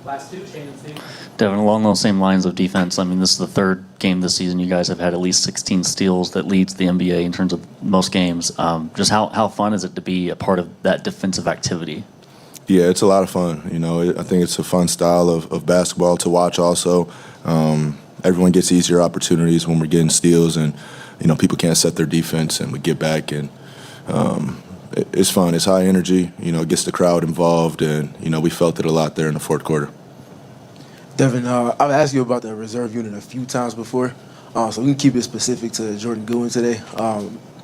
Last two, Shane and Steve. Devin, along those same lines of defense, I mean, this is the third game this season you guys have had at least 16 steals. That leads the NBA in terms of most games. Just how fun is it to be a part of that defensive activity? Yeah, it's a lot of fun. I think it's a fun style of basketball to watch also. Everyone gets easier opportunities when we're getting steals and, people can't set their defense and we get back and it's fun. It's high energy. It gets the crowd involved and, we felt it a lot there in the fourth quarter. Devin, I've asked you about the reserve unit a few times before, so we can keep it specific to Jordan Goodwin today.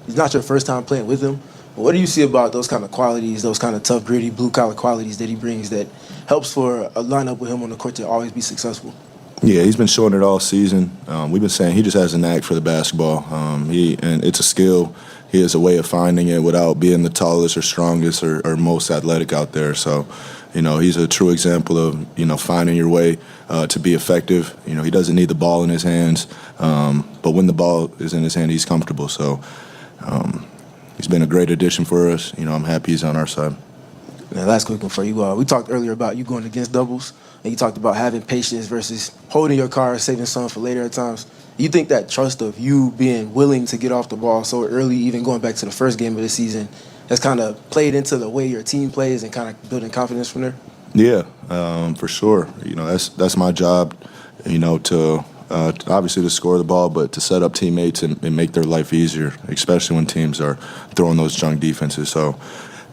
It's not your first time playing with him. What do you see about those kind of qualities, those kind of tough, gritty, blue-collar qualities that he brings that helps for a lineup with him on the court to always be successful? Yeah, he's been showing it all season. We've been saying he just has a knack for the basketball. And it's a skill. He has a way of finding it without being the tallest or strongest or most athletic out there. So, he's a true example of, finding your way to be effective. He doesn't need the ball in his hands, but when the ball is in his hand, he's comfortable. So, he's been a great addition for us. I'm happy he's on our side. Now, last quick one for you. We talked earlier about you going against doubles, and you talked about having patience versus holding your cards, saving some for later at times. You think that trust of you being willing to get off the ball so early, even going back to the first game of the season, has kind of played into the way your team plays and kind of building confidence from there? Yeah, for sure. That's my job, to obviously to score the ball, but to set up teammates and make their life easier, especially when teams are throwing those junk defenses. So,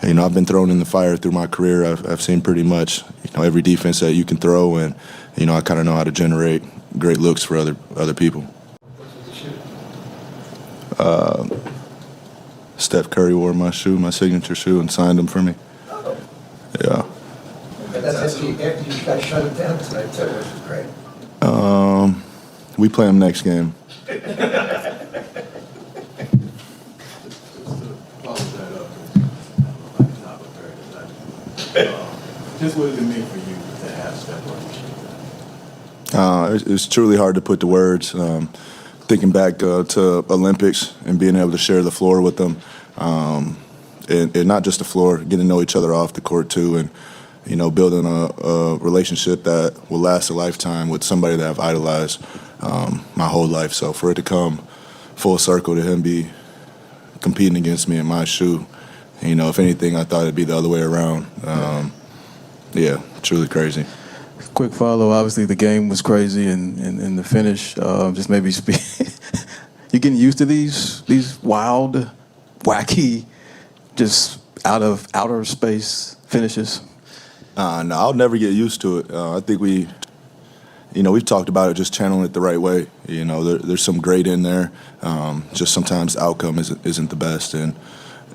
I've been thrown in the fire through my career. I've seen pretty much, every defense that you can throw, and, I kind of know how to generate great looks for other people. Steph Curry wore my signature shoe, and signed them for me. Yeah. That's after you got shut it down tonight, too, which is great. We play them next game. Just what does it mean for you to have Steph on your shoe? It's truly hard to put to words. Thinking back to Olympics and being able to share the floor with them, and not just the floor, getting to know each other off the court too, and building a relationship that will last a lifetime with somebody that I've idolized my whole life. So for it to come full circle to him be competing against me in my shoe, if anything, I thought it'd be the other way around. Yeah, truly crazy. Quick follow. Obviously, the game was crazy, and the finish just made me speak. You're getting used to these wild, wacky, just out of outer space finishes. No, I'll never get used to it. I think we've talked about it, just channeling it the right way. There's some great in there. Just sometimes the outcome isn't the best, and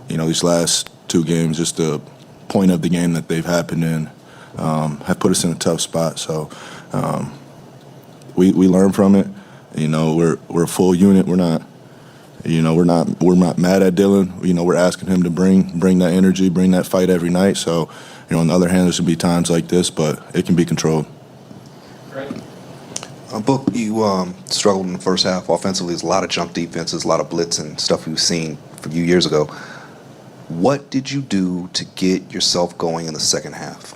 these last two games, just the point of the game that they've happened in, have put us in a tough spot. So we learn from it. We're a full unit. We're not mad at Dylan. We're asking him to bring that energy, bring that fight every night. So, on the other hand, there's gonna be times like this, but it can be controlled. Book, you struggled in the first half offensively. There's a lot of junk defenses, a lot of blitz and stuff we've seen from you years ago. What did you do to get yourself going in the second half?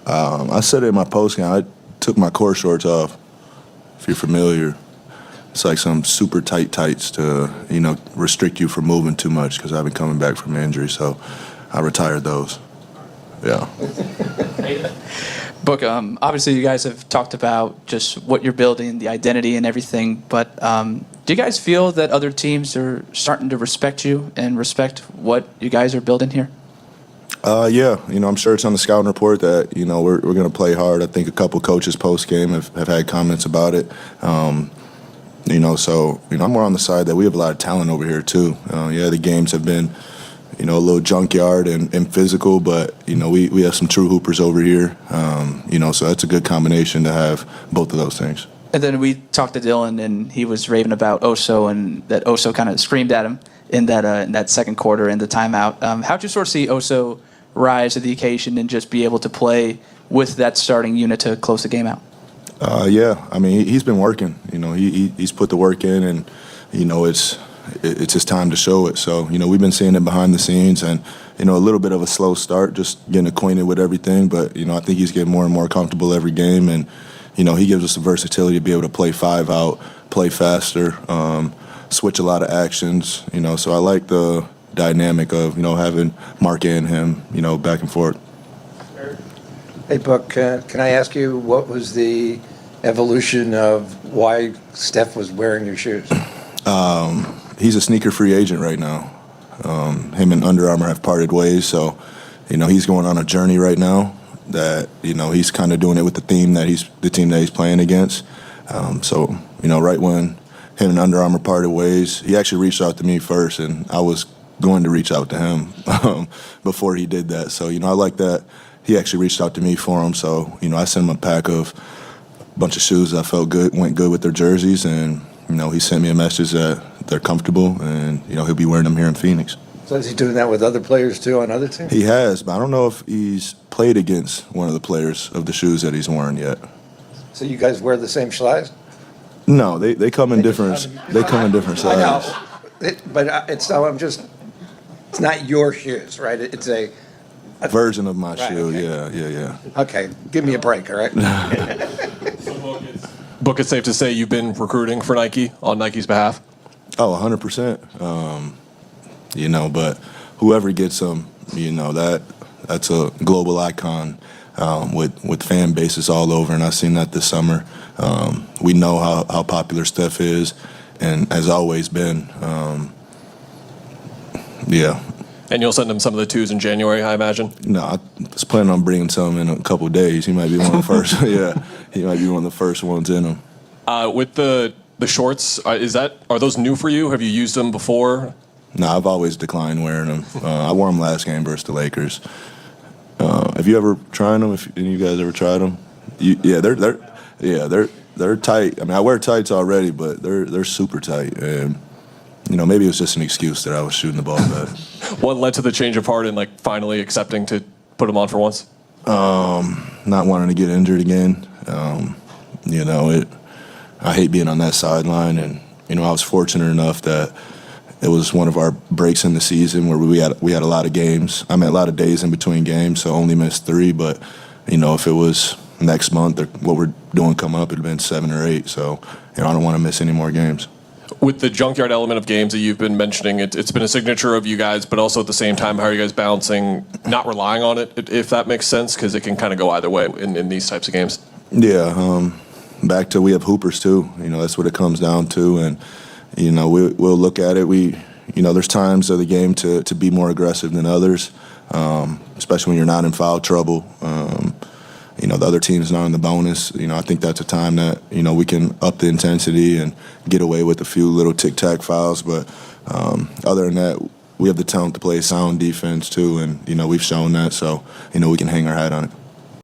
I said it in my postgame. I took my court shorts off. If you're familiar, it's like some super tight tights to restrict you from moving too much because I've been coming back from injury. So I retired those. Yeah. Book, obviously you guys have talked about just what you're building, the identity and everything, but do you guys feel that other teams are starting to respect you and respect what you guys are building here? Yeah, I'm sure it's on the scouting report that, we're going to play hard. I think a couple coaches post-game have had comments about it. So, I'm more on the side that we have a lot of talent over here, too. Yeah, the games have been, a little junkyard and physical, but, we have some true hoopers over here. So that's a good combination to have both of those things. And then we talked to Dylan, and he was raving about Oso, and that Oso kind of screamed at him in that second quarter in the timeout. How'd you sort of see Oso rise to the occasion and just be able to play with that starting unit to close the game out? Yeah, I mean, he's been working. He's put the work in, and it's it's his time to show it. So, we've been seeing it behind the scenes, and, a little bit of a slow start, just getting acquainted with everything. But, I think he's getting more and more comfortable every game. And, he gives us the versatility to be able to play 5 out, play faster, switch a lot of actions. So I like the dynamic of, having Mark and him, back and forth. Hey, Buck, can I ask you what was the evolution of why Steph was wearing your shoes? He's a sneaker free agent right now. Him and Under Armour have parted ways, so he's going on a journey right now that he's kind of doing it with the team that he's playing against. So right when him and Under Armour parted ways, he actually reached out to me first, and I was going to reach out to him before he did that. So I like that he actually reached out to me for him. So I sent him a pack of a bunch of shoes that I felt went good with their jerseys, and he sent me a message that they're comfortable, and he'll be wearing them here in Phoenix. So is he doing that with other players too on other teams? He has, but I don't know if he's played against one of the players of the shoes that he's wearing yet. So you guys wear the same size? No, they come in different. They come in different I sizes. know, but it's not your shoes, right? It's a Version of my Right, shoe. okay. Yeah. okay. Give me a break, all right? Book, it's safe to say you've been recruiting for Nike on Nike's behalf? Oh, 100%. But whoever gets them, that's a global icon with fan bases all over, and I've seen that this summer. We know how popular Steph is, and has always been. Yeah. And you'll send him some of the 2s in January, I imagine? No, I was planning on bringing some in a couple of days. He might be one of the first. Yeah, he might be one of the first ones in them. With the shorts, are those new for you? Have you used them before? No, I've always declined wearing them. I wore them last game versus the Lakers. Have you ever tried them? If any of you guys ever tried them? They're tight. I mean, I wear tights already, but they're super tight. And maybe it was just an excuse that I was shooting the ball bad. What led to the change of heart and finally accepting to put them on for once? Not wanting to get injured again. I hate being on that sideline, and I was fortunate enough that it was one of our breaks in the season where we had a lot of games. I mean, a lot of days in between games, so only missed 3. But if it was next month or what we're doing coming up, it'd have been 7 or 8. So I don't want to miss any more games. With the junkyard element of games that you've been mentioning, it's been a signature of you guys, but also at the same time, how are you guys balancing not relying on it, if that makes sense, because it can kind of go either way in these types of games? Yeah, back to we have hoopers too. That's what it comes down to, and we'll look at it. There's times of the game to be more aggressive than others, especially when you're not in foul trouble. The other team's not in the bonus. I think that's a time that, we can up the intensity and get away with a few little tic-tac fouls. But other than that, we have the talent to play sound defense too, and, we've shown that. So, we can hang our hat on it.